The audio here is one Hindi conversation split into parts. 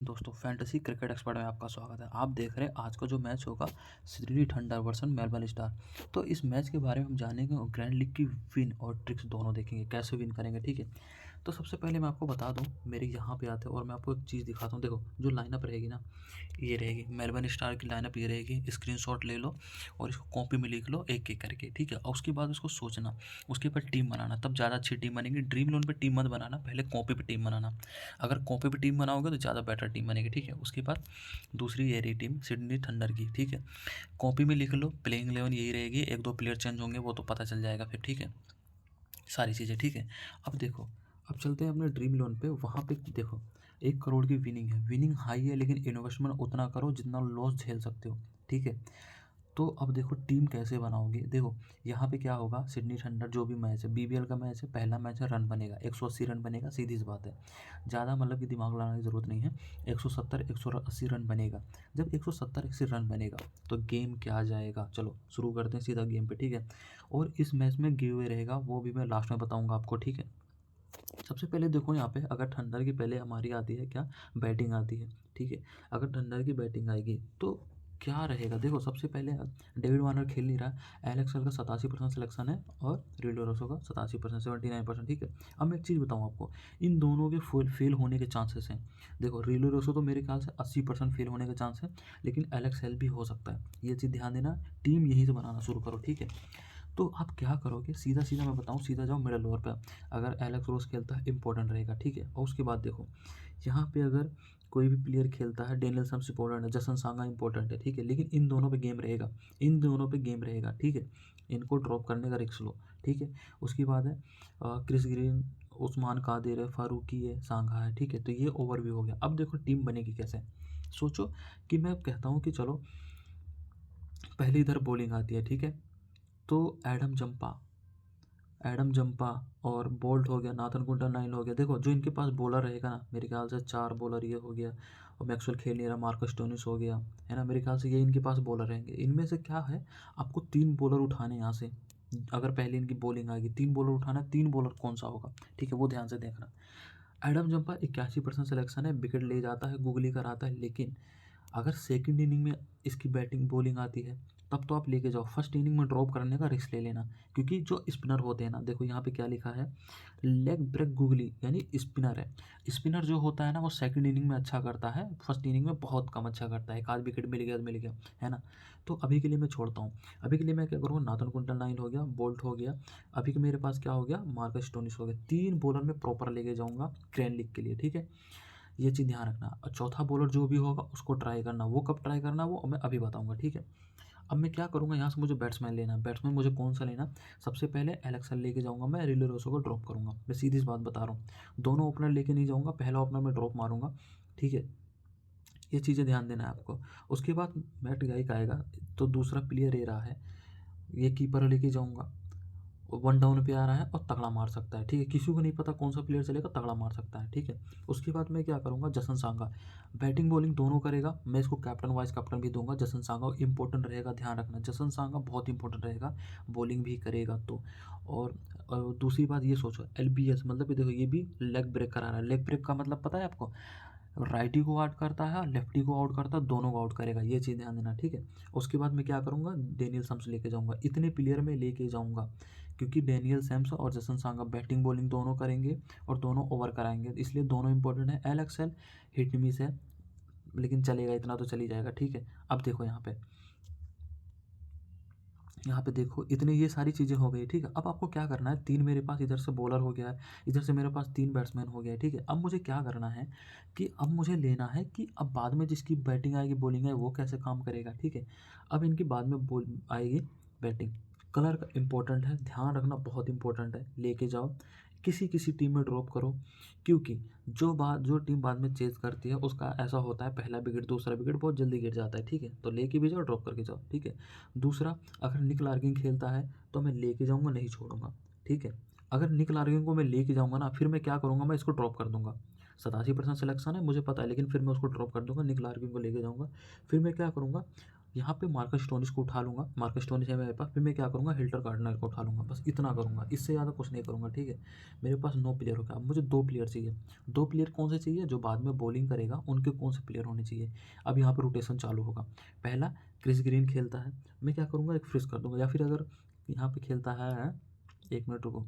दोस्तों फैंटेसी क्रिकेट एक्सपर्ट में आपका स्वागत है। आप देख रहे हैं आज का जो मैच होगा Sydney thunder versus Melbourne star. तो इस मैच के बारे में हम जानेंगे और ग्रैंड लीग की विन और ट्रिक्स दोनों देखेंगे कैसे विन करेंगे। ठीक है, तो सबसे पहले मैं आपको बता दूं मेरे यहाँ पे आते हैं और मैं आपको एक चीज़ दिखाता हूँ। देखो जो लाइनअप रहेगी ना, ये रहेगी मेलबर्न स्टार की लाइनअप, ये रहेगी। स्क्रीनशॉट ले लो और इसको कॉपी में लिख लो एक एक करके। ठीक है, और उसके बाद उसको सोचना, उसके ऊपर टीम बनाना, तब ज़्यादा अच्छी टीम बनेगी। ड्रीम लोन पे टीम मत बनाना, पहले कॉपी पे टीम बनाना। अगर कॉपी पे टीम बनाओगे तो ज़्यादा बेटर टीम बनेगी। ठीक है, उसके बाद दूसरी ये रही टीम सिडनी थंडर की। ठीक है, कॉपी में लिख लो, प्लेइंग 11 यही रहेगी। एक दो प्लेयर चेंज होंगे वो तो पता चल जाएगा फिर। ठीक है, सारी चीज़ें। ठीक है, अब देखो, अब चलते हैं अपने ड्रीम लोन पे। वहाँ पे देखो 1 करोड़ की विनिंग है, विनिंग हाई है, लेकिन इन्वेस्टमेंट उतना करो जितना लॉस झेल सकते हो। ठीक है, तो अब देखो टीम कैसे बनाओगे। देखो यहाँ पे क्या होगा, सिडनी थंडर जो भी मैच है, बीबीएल का मैच है, पहला मैच है, रन बनेगा 180 रन बनेगा, सीधी सी बात है। ज़्यादा मतलब कि दिमाग लगाने की ज़रूरत नहीं है। 170 180 रन बनेगा। जब 170 180 रन बनेगा तो गेम क्या जाएगा। चलो शुरू करते हैं सीधा गेम पे। ठीक है, और इस मैच में गिव अवे रहेगा, वो भी मैं लास्ट में बताऊँगा आपको। ठीक है, सबसे पहले देखो यहाँ पे, अगर थंडर की पहले हमारी आती है क्या, बैटिंग आती है। ठीक है, अगर थंडर की बैटिंग आएगी तो क्या रहेगा। देखो सबसे पहले डेविड वार्नर खेल नहीं रहा, एलेक्स हेल का 87% सिलेक्शन है और रिलो रोसो का 87%, 79%। ठीक है, अब मैं एक चीज़ बताऊँ आपको, इन दोनों के फेल होने के चांसेस हैं। देखो रिलो रोसो तो मेरे ख्याल से 80% फेल होने के चांस है, लेकिन एलेक्स हेल भी हो सकता है। ये चीज़ ध्यान देना, टीम यहीं से बनाना शुरू करो। ठीक है, तो आप क्या करोगे, सीधा सीधा मैं बताऊँ, सीधा जाओ मिडल ओवर पे। अगर एलेक्स रोज खेलता है इंपॉर्टेंट रहेगा। ठीक है, और उसके बाद देखो यहाँ पे अगर कोई भी प्लेयर खेलता है, डेनियल सम्स इंपॉर्टेंट है, जसन सांगा इंपॉर्टेंट है। ठीक है, लेकिन इन दोनों पे गेम रहेगा, इन दोनों पे गेम रहेगा। ठीक है, इनको ड्रॉप करने का रिस्क लो। ठीक है, उसके बाद है क्रिस ग्रीन, उस्मान कादिर है, फारूकी है, सांघा है। ठीक है, तो ये ओवरव्यू हो गया। अब देखो टीम बनेगी कैसे। सोचो कि मैं कहता हूँ कि चलो पहले इधर बॉलिंग आती है। ठीक है, तो एडम जंपा और बोल्ट हो गया, नाथन कुल्टर नाइन हो गया। देखो जो इनके पास बॉलर रहेगा ना, मेरे ख्याल से 4 बॉलर ये हो गया, और मैक्सवेल खेल नहीं रहा, मार्कस टोनिस हो गया, है ना। मेरे ख्याल से ये इनके पास बॉलर रहेंगे। इनमें से क्या है, आपको 3 बॉलर उठाने यहाँ से। अगर पहले इनकी बॉलिंग आएगी, 3 बॉलर उठाना, 3 बॉलर कौन सा होगा। ठीक है, वो ध्यान से देखना। एडम जंपा 81% सिलेक्शन है, विकेट ले जाता है, गूगली कराता है, लेकिन अगर सेकंड इनिंग में इसकी बैटिंग बॉलिंग आती है तब तो आप लेके जाओ। फर्स्ट इनिंग में ड्रॉप करने का रिस्क ले लेना, क्योंकि जो स्पिनर होते हैं ना, देखो यहाँ पे क्या लिखा है, लेग ब्रेक गूगली यानी स्पिनर है। स्पिनर जो होता है ना, वो सेकंड इनिंग में अच्छा करता है, फर्स्ट इनिंग में बहुत कम अच्छा करता है। एक आध विकेट मिल गया तो मिल गया, है ना। तो अभी के लिए मैं छोड़ता हूँ। अभी के लिए मैं क्या करूँगा, नाथन कुंटल नाइन हो गया, बोल्ट हो गया, अभी के मेरे पास क्या हो गया, मार्कस स्टोनिस हो गया। 3 बॉलर में प्रॉपर लेके जाऊँगा ग्रैंड लीग के लिए। ठीक है, ये चीज़ ध्यान रखना। और चौथा बॉलर जो भी होगा उसको ट्राई करना, वो कब ट्राई करना वो मैं अभी बताऊंगा। ठीक है, अब मैं क्या करूँगा, यहाँ से मुझे बैट्समैन लेना है। बैट्समैन मुझे कौन सा लेना, सबसे पहले एलेक्सन लेके जाऊँगा मैं, रिले रोसो को ड्रॉप करूँगा। मैं सीधी सी बात बता रहा हूँ, दोनों ओपनर लेके नहीं जाऊँगा, पहला ओपनर मैं ड्रॉप मारूंगा। ठीक है, ये चीज़ें ध्यान देना है आपको। उसके बाद मैट गाइक आएगा, तो दूसरा प्लेयर ये रहा है, ये कीपर लेके जाऊँगा। वन डाउन पे आ रहा है और तगड़ा मार सकता है। ठीक है, किसी को नहीं पता कौन सा प्लेयर चलेगा, तगड़ा मार सकता है। ठीक है, उसके बाद मैं क्या करूँगा, जसन सांगा बैटिंग बॉलिंग दोनों करेगा। मैं इसको कैप्टन वाइस कैप्टन भी दूंगा। जसन सांगा इंपॉर्टेंट रहेगा, ध्यान रखना, जसन सांगा बहुत इंपॉर्टेंट रहेगा, बॉलिंग भी करेगा तो। और दूसरी बात ये सोचो, एलबीएस मतलब ये देखो, ये भी लेग ब्रेक करा रहा है। लेग ब्रेक का मतलब पता है आपको, राइटी को आउट करता है, लेफ्टी को आउट करता है, दोनों को आउट करेगा। ये चीज़ ध्यान देना। ठीक है, उसके बाद मैं क्या करूँगा, डेनियल सम्स लेके जाऊँगा। इतने प्लेयर में लेके जाऊँगा, क्योंकि डेनियल सैम्स और जसन सांगा बैटिंग बॉलिंग दोनों करेंगे और दोनों ओवर कराएंगे, इसलिए दोनों इंपॉर्टेंट है। एलेक्स हेल हिट मिस है, लेकिन चलेगा, इतना तो चली जाएगा। ठीक है, अब देखो यहाँ पे देखो, इतने ये सारी चीज़ें हो गई। ठीक है, अब आपको क्या करना है, 3 मेरे पास इधर से बॉलर हो गया है, इधर से मेरे पास 3 बैट्समैन हो गया है। ठीक है, अब मुझे क्या करना है कि अब मुझे लेना है कि अब बाद में जिसकी बैटिंग आएगी बॉलिंग है वो कैसे काम करेगा। ठीक है, अब इनकी बाद में बॉल आएगी बैटिंग। कलर का इंपॉर्टेंट है, ध्यान रखना, बहुत इंपॉर्टेंट है, लेके जाओ, किसी किसी टीम में ड्रॉप करो, क्योंकि जो टीम बाद में चेज करती है उसका ऐसा होता है, पहला विकेट दूसरा विकेट बहुत जल्दी गिर जाता है। ठीक है, तो लेके भी जाओ, ड्रॉप करके जाओ। ठीक है, दूसरा, अगर निक लार्किन खेलता है तो मैं लेके जाऊंगा, नहीं छोड़ूंगा। ठीक है, अगर निक लार्किन को मैं लेके जाऊंगा ना, फिर मैं क्या करूंगा, मैं इसको ड्रॉप कर दूंगा। 87% सिलेक्शन है मुझे पता है, लेकिन फिर मैं उसको ड्रॉप कर दूंगा, निक लार्किन को लेके जाऊंगा। फिर मैं क्या करूंगा, यहाँ पे मार्कस स्टोनिस को उठा लूँगा, मार्कस स्टोनिस है मेरे पास, फिर मैं क्या करूँगा हिल्टर गार्डनर को उठा लूँगा, बस इतना करूँगा, इससे ज़्यादा कुछ नहीं करूँगा, ठीक है। मेरे पास 9 प्लेयर हो गया, अब मुझे 2 प्लेयर चाहिए। 2 प्लेयर कौन से चाहिए? जो बाद में बॉलिंग करेगा उनके कौन से प्लेयर होने चाहिए। अब यहाँ पर रोटेशन चालू होगा। पहला क्रिस ग्रीन खेलता है, मैं क्या करूँगा एक फ्रिज कर दूँगा, या फिर अगर यहाँ पे खेलता है, 1 मिनट रुको,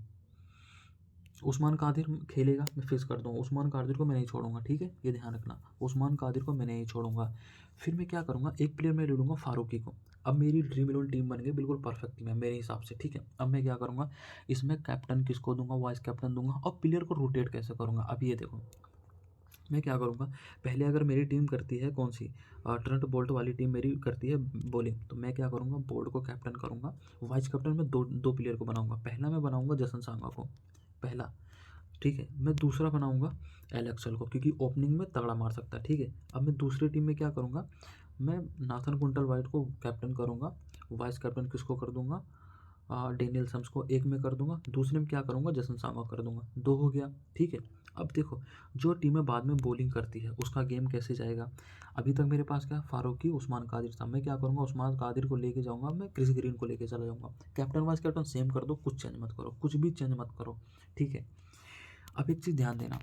उस्मान कादिर खेलेगा, मैं फिक्स कर दूँगा, उस्मान कादिर को मैं नहीं छोड़ूंगा, ठीक है, ये ध्यान रखना, उस्मान कादिर को मैं नहीं छोड़ूंगा। फिर मैं क्या करूँगा, एक प्लेयर मैं ले लूँगा फारूकी को। अब मेरी ड्रीम 11 टीम बन गई बिल्कुल परफेक्ट टीम है मेरे हिसाब से, ठीक है। अब मैं क्या करूँगा, इसमें कैप्टन किसको दूंगा, वाइस कैप्टन दूंगा, और प्लेयर को रोटेट कैसे करूँगा। अब ये देखो, मैं क्या करूँगा, पहले अगर मेरी टीम करती है कौन सी, ट्रेंट बोल्ट वाली टीम मेरी करती है बॉलिंग, तो मैं क्या करूँगा, बोल्ट को कैप्टन करूँगा, वाइस कैप्टन में दो दो प्लेयर को बनाऊँगा। पहला मैं बनाऊँगा जसन सांगा को, पहला, ठीक है। मैं दूसरा बनाऊँगा एलेक्सल को, क्योंकि ओपनिंग में तगड़ा मार सकता है, ठीक है। अब मैं दूसरी टीम में क्या करूँगा, मैं नाथन कुंटल वाइट को कैप्टन करूँगा, वाइस कैप्टन किसको कर दूँगा, डेनियल सम्स को एक में कर दूंगा, दूसरे में क्या करूँगा, जसन सांगा कर दूंगा, 2 हो गया, ठीक है। अब देखो, जो टीमें बाद में बॉलिंग करती है उसका गेम कैसे जाएगा। अभी तक मेरे पास क्या, फारूकी उस्मान कादिर था, मैं क्या करूँगा, उस्मान कादिर को लेके जाऊँगा, मैं क्रिस ग्रीन को लेके चला जाऊँगा। कैप्टन वाइस कैप्टन सेम कर दो, कुछ चेंज मत करो, कुछ भी चेंज मत करो, ठीक है। अब एक चीज़ ध्यान देना,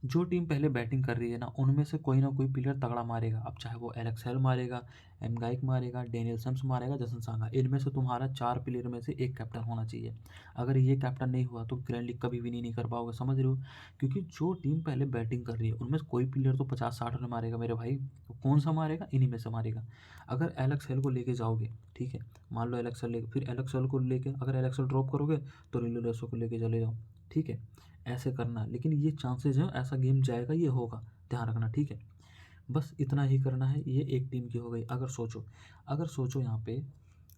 जो टीम पहले बैटिंग कर रही है ना, उनमें से कोई ना कोई प्लेयर तगड़ा मारेगा। अब चाहे वो एलेक्स हेल मारेगा, एम गाइक मारेगा, डेनियल सम्स मारेगा, जसन सांगा, इनमें से तुम्हारा 4 प्लेयर में से एक कैप्टन होना चाहिए। अगर ये कैप्टन नहीं हुआ तो ग्रैंड लीग कभी भी नहीं कर पाओगे, समझ रहे हो। क्योंकि जो टीम पहले बैटिंग कर रही है उनमें से कोई प्लेयर तो 50-60 रन मारेगा मेरे भाई, तो कौन सा मारेगा, इन्हीं में से मारेगा। अगर एलेक्स हेल को लेके जाओगे, ठीक है, मान लो एलेक्स हेल लेके, फिर एलेक्स हेल को लेके अगर एलेक्स हेल ड्रॉप करोगे तो रिलो लेसो को लेके चले जाओ, ठीक है। ऐसे करना, लेकिन ये चांसेस हैं, ऐसा गेम जाएगा, ये होगा, ध्यान रखना, ठीक है। बस इतना ही करना है, ये एक टीम की हो गई। अगर सोचो यहाँ पे,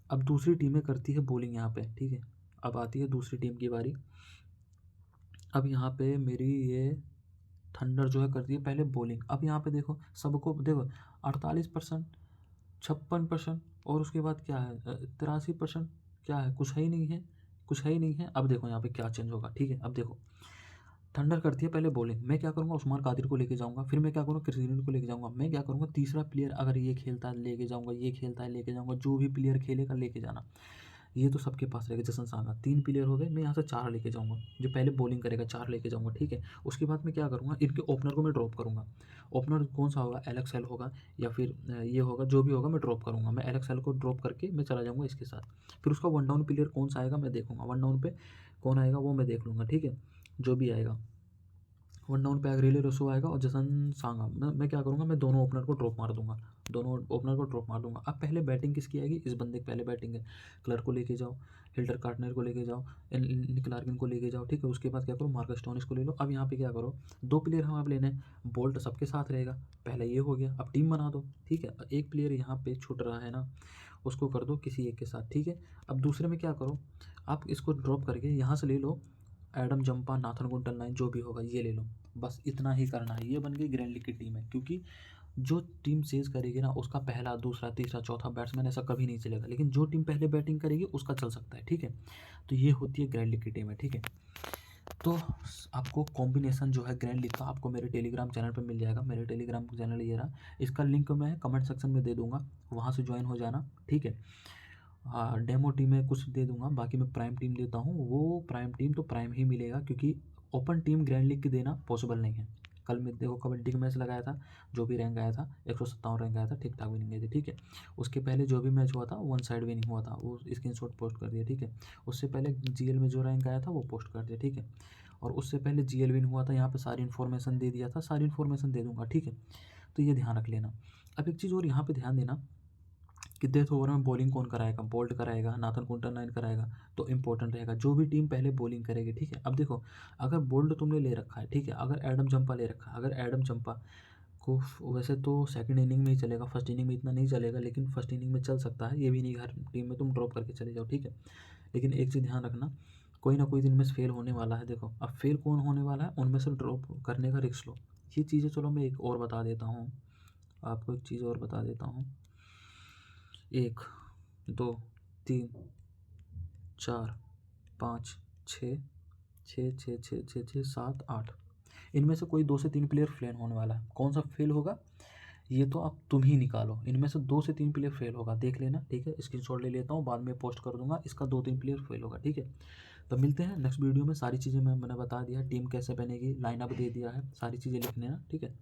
अब दूसरी टीमें करती है बॉलिंग यहाँ पे, ठीक है। अब आती है दूसरी टीम की बारी। अब यहाँ पे मेरी ये थंडर जो है करती है पहले बॉलिंग। अब यहाँ पे देखो, सबको देखो, 48%, 56%, और उसके बाद क्या है, 83%, क्या है, कुछ है ही नहीं है, कुछ है ही नहीं है। अब देखो यहाँ पे क्या चेंज होगा, ठीक है। अब देखो, थंडर करती है पहले बॉलिंग, मैं क्या करूँगा, उस्मान कादिर को लेके जाऊँगा, फिर मैं क्या करूँगा, क्रिस ग्रीन को लेके जाऊँगा, मैं क्या करूँगा, तीसरा प्लेयर अगर ये खेलता है लेके जाऊँगा, ये खेलता है लेके जाऊँगा, जो भी प्लेयर खेलेगा लेके जाना। ये तो सबके पास रहेगा, जसन सांगा 3 प्लेयर हो गए, मैं यहाँ से 4 लेके जाऊँगा, जो पहले बॉलिंग करेगा 4 लेके जाऊँगा, ठीक है। उसके बाद मैं क्या करूँगा, इनके ओपनर को मैं ड्रॉप करूँगा। ओपनर कौन सा होगा, एलेक्स हेल होगा, या फिर ये होगा, जो भी होगा मैं ड्रॉप करूँगा, मैं एलेक्स हेल को ड्रॉप करके मैं चला जाऊँगा इसके साथ। फिर उसका वन डाउन प्लेयर कौन सा आएगा मैं देखूँगा, वन डाउन पे कौन आएगा वो मैं देख लूँगा, ठीक है, जो भी आएगा। वन डाउन पे अगरेले रसो आएगा और जसन सांगा, मैं क्या करूँगा, मैं दोनों ओपनर को ड्रॉप मार दूंगा, दोनों ओपनर को ड्रॉप मार दूंगा। अब पहले बैटिंग किसकी आएगी, इस बंदे की पहले बैटिंग है, क्लर्क को लेके जाओ, हिल्टर कार्टनर को लेके जाओ, निक लार्किन को लेके जाओ, ठीक है। उसके बाद क्या करो, मार्कस स्टोनिस को ले लो। अब यहाँ पे क्या करो, 2 प्लेयर हम आप लेने हैं, बोल्ट सबके साथ रहेगा, पहले ये हो गया। अब टीम बना दो, ठीक है, एक प्लेयर यहाँ पे छूट रहा है ना, उसको कर दो किसी एक के साथ, ठीक है। अब दूसरे में क्या करो, आप इसको ड्रॉप करके यहाँ से ले लो, एडम जंपा, नाथन गुंटन लाइन, जो भी होगा ये ले लो। बस इतना ही करना है, ये बन गई ग्रैंड लीग की टीम है। क्योंकि जो टीम चेज करेगी ना, उसका पहला, दूसरा, तीसरा, चौथा बैट्समैन ऐसा कभी नहीं चलेगा, लेकिन जो टीम पहले बैटिंग करेगी उसका चल सकता है, ठीक है। तो ये होती है ग्रैंड लीग की टीम है, ठीक है। तो आपको कॉम्बिनेशन जो है ग्रैंड लीग का आपको मेरे टेलीग्राम चैनल पर मिल जाएगा। मेरे टेलीग्राम चैनल ये रहा, इसका लिंक मैं कमेंट सेक्शन में दे दूंगा, वहाँ से ज्वाइन हो जाना, ठीक है। हाँ, डेमो टीम में कुछ दे दूंगा, बाकी मैं प्राइम टीम देता हूँ, वो प्राइम टीम तो प्राइम ही मिलेगा, क्योंकि ओपन टीम ग्रैंड लीग की देना पॉसिबल नहीं है। कल मैं देखो कबड्डी का मैच लगाया था, जो भी रैंक आया था 157 रैंक आया था, ठीक ठाक विनिंग गई थी, ठीक है। उसके पहले जो भी मैच हुआ था 1 साइड विनिंग हुआ था, वो स्क्रीनशॉट पोस्ट कर दिया, ठीक है। उससे पहले जीएल में जो रैंक आया था वो पोस्ट कर दिया, ठीक है। और उससे पहले जीएल विन हुआ था, यहाँ पे सारी इन्फॉर्मेशन दे दिया था, सारी इन्फॉर्मेशन दे दूंगा, ठीक है। तो ये ध्यान रख लेना। अब एक चीज़ और यहाँ पे ध्यान देना कि डेथ ओवर में बॉलिंग कौन कराएगा, बोल्ट कराएगा, नाथन कुंटरनाइन कराएगा, तो इंपॉर्टेंट रहेगा जो भी टीम पहले बॉलिंग करेगी, ठीक है। अब देखो, अगर बोल्ट तुमने ले रखा है, ठीक है, अगर एडम चंपा ले रखा है, अगर एडम चंपा को वैसे तो सेकंड इनिंग में ही चलेगा, फर्स्ट इनिंग में इतना नहीं चलेगा, लेकिन फर्स्ट इनिंग में चल सकता है, ये भी नहीं हर टीम में तुम ड्रॉप करके चले जाओ, ठीक है। लेकिन एक चीज़ ध्यान रखना, कोई ना कोई दिन में फेल होने वाला है। देखो, अब फेल कौन होने वाला है, उनमें से ड्रॉप करने का रिस्क लो। ये चीज़ें चलो मैं एक और बता देता हूँ, आपको एक चीज़ और बता देता हूँ। 1, 2, 3, 4, 5, 6, 6, 6, 6, 6, 6, 7, 8, इनमें से कोई 2 से 3 प्लेयर फेल होने वाला है। कौन सा फेल होगा, ये तो अब तुम ही निकालो, इनमें से 2 से 3 प्लेयर फेल होगा, देख लेना, ठीक है। स्क्रीनशॉट ले लेता हूँ, बाद में पोस्ट कर दूंगा, इसका 2-3 प्लेयर फेल होगा, ठीक है। तो मिलते हैं नेक्स्ट वीडियो में। सारी चीज़ें मैंने बता दिया, टीम कैसे बनेगी, लाइनअप दे दिया है, सारी चीज़ें लिख लेना, ठीक है।